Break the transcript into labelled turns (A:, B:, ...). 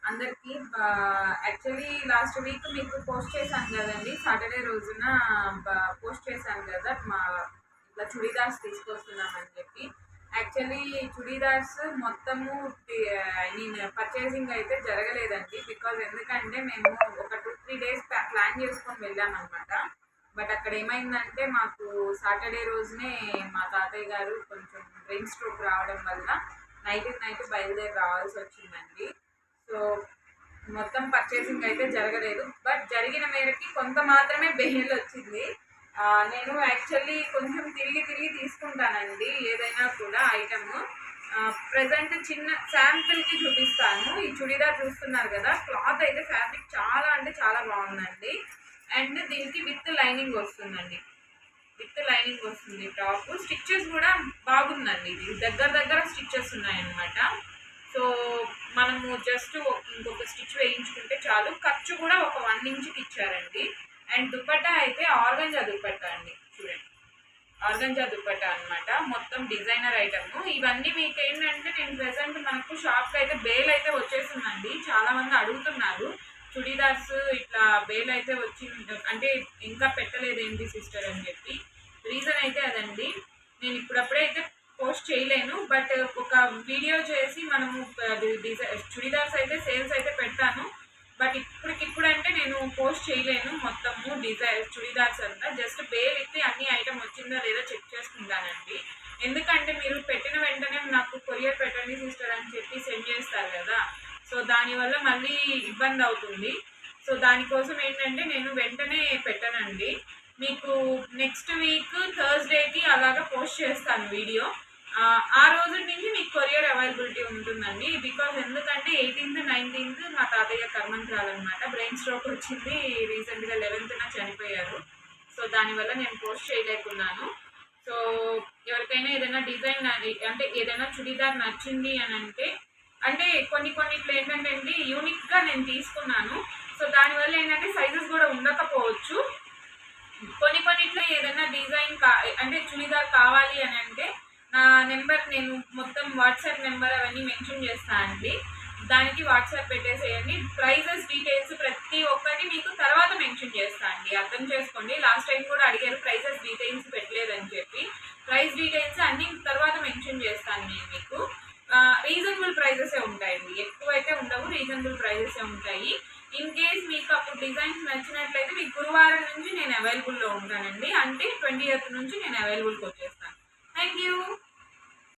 A: అందరికీ actually last week మీకు post చేశాను కదండి. సాటర్డే రోజున పోస్ట్ చేశాను కదా, మా ఇట్లా చుడీదార్స్ తీసుకొస్తున్నామని చెప్పి. యాక్చువల్లీ చుడీదార్స్ మొత్తము ఐ మీన్ పర్చేసింగ్ అయితే జరగలేదండి. బికాజ్ ఎందుకంటే మేము ఒక 2-3 డేస్ ప్లాన్ చేసుకొని వెళ్ళామన్నమాట. బట్ అక్కడ ఏమైందంటే మాకు సాటర్డే రోజునే మా తాతయ్య గారు కొంచెం బ్రెయిన్ స్ట్రోక్ రావడం వల్ల నైట్ బయలుదేరి రావాల్సి వచ్చిందండి. సో మొత్తం పర్చేసింగ్ అయితే జరగలేదు. బట్ జరిగిన మేరకి కొంత మాత్రమే బెయిల్ వచ్చింది. నేను యాక్చువల్లీ కొంచెం తిరిగి తీసుకుంటానండి ఏదైనా కూడా ఐటమ్. ప్రజెంట్ చిన్న శాంపిల్కి చూపిస్తాను. ఈ చుడీదార్ చూస్తున్నారు కదా, క్లాత్ అయితే ఫ్యాబ్రిక్ చాలా అంటే చాలా బాగుందండి. అండ్ దీనికి విత్ లైనింగ్ వస్తుందండి. విత్ లైనింగ్ వస్తుంది. టాప్ స్టిచ్చెస్ కూడా బాగుందండి. ఇది దగ్గర స్టిచ్చెస్ ఉన్నాయన్నమాట. సో మనము జస్ట్ ఇంకొక స్టిచ్ వేయించుకుంటే చాలు. ఖర్చు కూడా ఒక 1 ఇంచ్కి ఇచ్చారండి. అండ్ దుపట్టా అయితే ఆర్గంజా దుపట్టా అండి. చూడండి, ఆర్గంజా దుపట్టా అనమాట. మొత్తం డిజైనర్ ఐటమ్. ఇవన్నీ మీకు ఏంటంటే నేను ప్రెసెంట్ మనకు షాప్కి అయితే బేల్ అయితే వచ్చేసిందండి. చాలా మంది అడుగుతున్నారు చుడీదార్స్ ఇట్లా బేల్ అయితే వచ్చింది అంటే ఇంకా పెట్టలేదు ఏంటి సిస్టర్ అని చెప్పి. రీజన్ అయితే అదండి, నేను ఇప్పుడప్పుడైతే పోస్ట్ చేయలేను. బట్ ఒక వీడియో చేసి మనము చుడీదార్స్ అయితే సేల్స్ అయితే పెడతాను. బట్ ఇప్పటికిప్పుడు అంటే నేను పోస్ట్ చేయలేను మొత్తము చుడీదార్స్ అంతా. జస్ట్ బేల్ ఇప్పి అన్ని ఐటమ్ వచ్చిందో లేదో చెక్ చేసుకుంటానండి. ఎందుకంటే మీరు పెట్టిన వెంటనే నాకు కొరియర్ పెట్టండి సిస్టర్ అని చెప్పి సెండ్ చేస్తారు కదా. సో దానివల్ల మళ్ళీ ఇబ్బంది అవుతుంది. సో దానికోసం ఏంటంటే నేను వెంటనే పెట్టనండి. మీకు నెక్స్ట్ వీక్ థర్స్డేకి అలాగా పోస్ట్ చేస్తాను వీడియో. ఆ రోజు నుంచి మీకు కొరియర్ అవైలబిలిటీ ఉంటుందండి. బికాజ్ ఎందుకంటే 18th 19th మా తాతయ్య కర్మంత్రాలన్నమాట. బ్రెయిన్ స్ట్రోక్ వచ్చింది. రీసెంట్గా 11th చనిపోయారు. సో దానివల్ల నేను పోస్ట్ చేయలేకున్నాను. సో ఎవరికైనా ఏదైనా డిజైన్ అంటే ఏదైనా చుడీదార్ నచ్చింది అని అంటే కొన్నిట్లో ఏంటంటే అండి యూనిక్గా నేను తీసుకున్నాను. సో దానివల్ల ఏంటంటే సైజెస్ కూడా ఉండకపోవచ్చు. కొన్నిట్లో ఏదైనా డిజైన్ అంటే చుడీదార్ కావాలి అని అంటే నా నెంబర్ నేను మొత్తం వాట్సాప్ నెంబర్ అవన్నీ మెన్షన్ చేస్తాను అండి. దానికి వాట్సాప్ పెట్టేసేయండి. ప్రైజెస్ డీటెయిల్స్ ప్రతి ఒక్కటి మీకు తర్వాత మెన్షన్ చేస్తాను అండి. అర్థం చేసుకోండి. లాస్ట్ టైం కూడా అడిగారు ప్రైజెస్ డీటెయిల్స్ పెట్టలేదని చెప్పి. ప్రైస్ డీటెయిల్స్ అన్ని తర్వాత మెన్షన్ చేస్తాను నేను మీకు. రీజనబుల్ ప్రైజెసే ఉంటాయండి, ఎక్కువైతే ఉండవు. రీజనబుల్ ప్రైజెసే ఉంటాయి. ఇన్ కేస్ మీకు అప్పుడు డిజైన్స్ నచ్చినట్లయితే మీకు గురువారం నుంచి నేను అవైలబుల్లో ఉంటానండి. అంటే 20th నుంచి నేను అవైలబుల్కి వచ్చేస్తాను. Thank you.